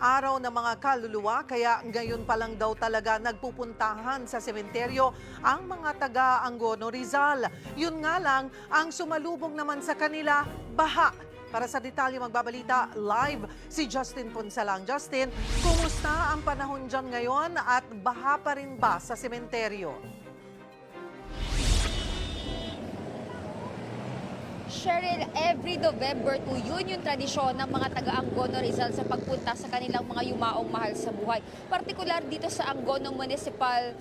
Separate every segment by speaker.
Speaker 1: araw ng mga kaluluwa kaya ngayon pa lang daw talaga nagpupuntahan sa sementeryo ang mga taga-Angono Rizal. Yun nga lang, ang sumalubong naman sa kanila, baha. Para sa detalye magbabalita live si Justin Ponsalang. Justin, kumusta ang panahon dyan ngayon at baha pa rin ba sa sementeryo?
Speaker 2: Cheryl, every November 2, yun yung tradisyon ng mga taga-Angono Rizal sa pagpunta sa kanilang mga yumaong mahal sa buhay. Partikular dito sa Angono Municipal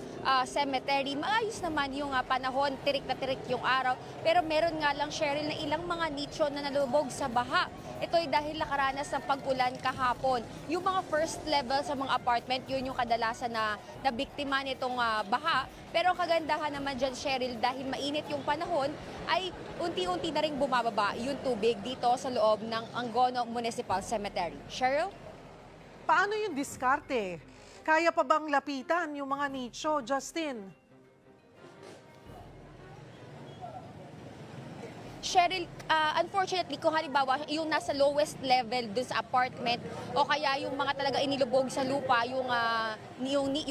Speaker 2: Cemetery, maayos naman yung panahon, tirik na tirik yung araw. Pero meron nga lang, Cheryl, na ilang mga nicho na nalubog sa baha. Ito ay dahil nakaranas ng pag-ulan kahapon. Yung mga first level sa mga apartment, yun yung kadalasan na biktima nitong baha. Pero ang kagandahan naman dyan, Cheryl, dahil mainit yung panahon, ay unti-unti na rin bumababa yung tubig dito sa loob ng Angono Municipal Cemetery. Cheryl?
Speaker 1: Paano yung diskarte? Kaya pa bang lapitan yung mga nicho, Justin?
Speaker 2: Cheryl, unfortunately, kung halimbawa yung nasa lowest level dun sa apartment o kaya yung mga talaga inilubog sa lupa, yung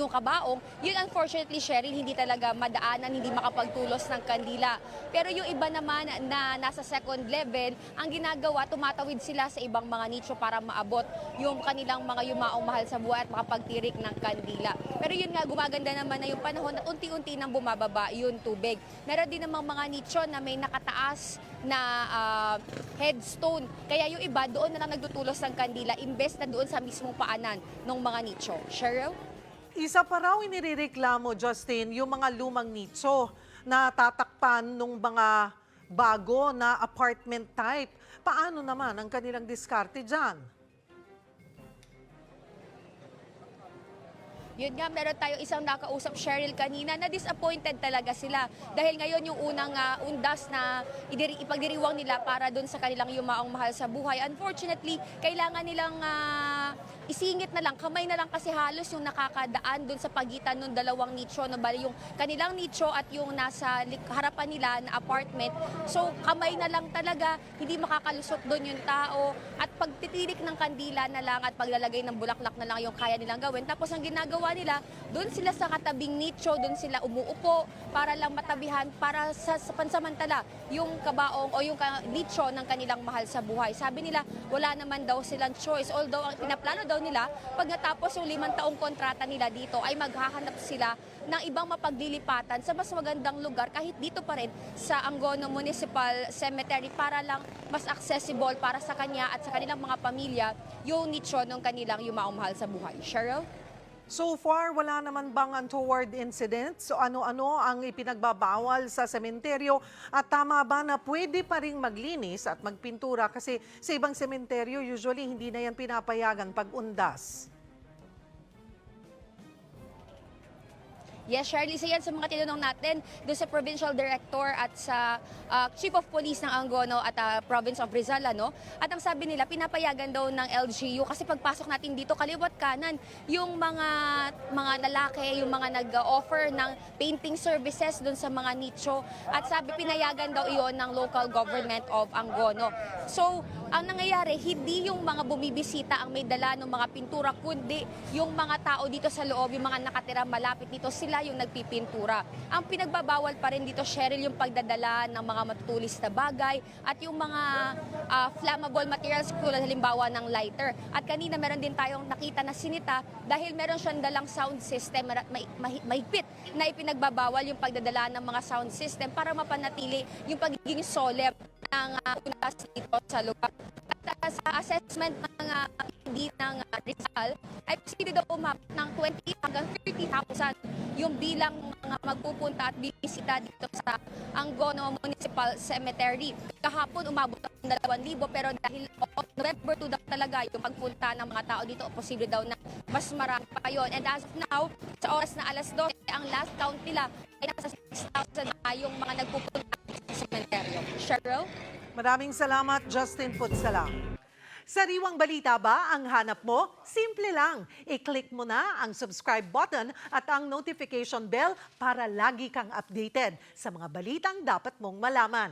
Speaker 2: kabaong, yun unfortunately, Cheryl, hindi talaga madaanan, hindi makapagtulos ng kandila. Pero yung iba naman na nasa second level, ang ginagawa, tumatawid sila sa ibang mga nicho para maabot yung kanilang mga yumaong mahal sa buhay at makapagtirik ng kandila. Pero yun nga, gumaganda naman na yung panahon at unti-unti nang bumababa yung tubig. Meron din namang mga nicho na may nakataas na headstone. Kaya yung iba doon na lang nagtutulos ng kandila imbes na doon sa mismong paanan ng mga nicho. Cheryl?
Speaker 1: Isa pa raw inireklamo, Justin, yung mga lumang nicho na tatakpan ng mga bago na apartment type. Paano naman ang kanilang diskarte dyan?
Speaker 2: Yun nga, meron tayo isang nakausap, Cheryl, kanina, na disappointed talaga sila. Dahil ngayon yung unang undas na ipagdiriwang nila para doon sa kanilang yumaong mahal sa buhay. Unfortunately, kailangan nilang isingit na lang, kamay na lang kasi halos yung nakakadaan doon sa pagitan ng dalawang nicho, no? Bali yung kanilang nicho at yung nasa harapan nila na apartment. So kamay na lang talaga, hindi makakalusot doon yung tao at pagtitirik ng kandila na lang at paglalagay ng bulaklak na lang yung kaya nilang gawin. Tapos ang ginagawa nila, doon sila sa katabing nicho, doon sila umuupo para lang matabihan para sa pansamantala yung kabaong o yung nicho ng kanilang mahal sa buhay. Sabi nila, wala naman daw silang choice. Although ang pinaplano daw nila, pag natapos yung 5 taong kontrata nila dito, ay maghahanap sila ng ibang mapaglilipatan sa mas magandang lugar kahit dito pa rin sa Angono Municipal Cemetery para lang mas accessible para sa kanya at sa kanilang mga pamilya yung nicho ng kanilang yumaong mahal sa buhay. Cheryl?
Speaker 1: So far, wala naman bang untoward incidents? So ano-ano ang ipinagbabawal sa sementeryo? At tama ba na pwede pa rin maglinis at magpintura? Kasi sa ibang sementeryo, usually hindi na yan pinapayagan pag undas.
Speaker 2: Yes, Shirley, isa yan sa mga tinanong natin doon sa Provincial Director at sa Chief of Police ng Angono at Province of Rizal. Ano? At ang sabi nila, pinapayagan daw ng LGU kasi pagpasok natin dito, kaliwat kanan, yung mga lalaki, yung mga nag-offer ng painting services doon sa mga nicho. At sabi, pinayagan daw iyon ng local government of Angono. So, ang nangyayari, hindi yung mga bumibisita ang may dala ng mga pintura, kundi yung mga tao dito sa loob, yung mga nakatira malapit dito, sila yung nagpipintura. Ang pinagbabawal pa rin dito, Cheryl, yung pagdadala ng mga matutulis na bagay at yung mga flammable materials tulad halimbawa ng lighter. At kanina meron din tayong nakita na sinita dahil meron siyang dalang sound system, mahigpit na ipinagbabawal yung pagdadala ng mga sound system para mapanatili yung pagiging solemn ng undas dito sa lugar. At sa assessment ng hindi ng Rizal, ay posible daw umabot ng 20 hanggang 30,000 yung bilang mga magpupunta at bibisita dito sa Angono Municipal Cemetery. Kahapon umabot ng 2,000 pero dahil November 2 daw talaga yung pagpunta ng mga tao dito, posible daw na mas marami pa yun. And as of now, sa oras na alas 12, ang last count nila ay nasa 6,000 na yung mga nagpupunta sa cemetery. Cheryl?
Speaker 1: Maraming salamat, Justin Ponsalang. Sariwang balita ba ang hanap mo? Simple lang. I-click mo na ang subscribe button at ang notification bell para lagi kang updated sa mga balitang dapat mong malaman.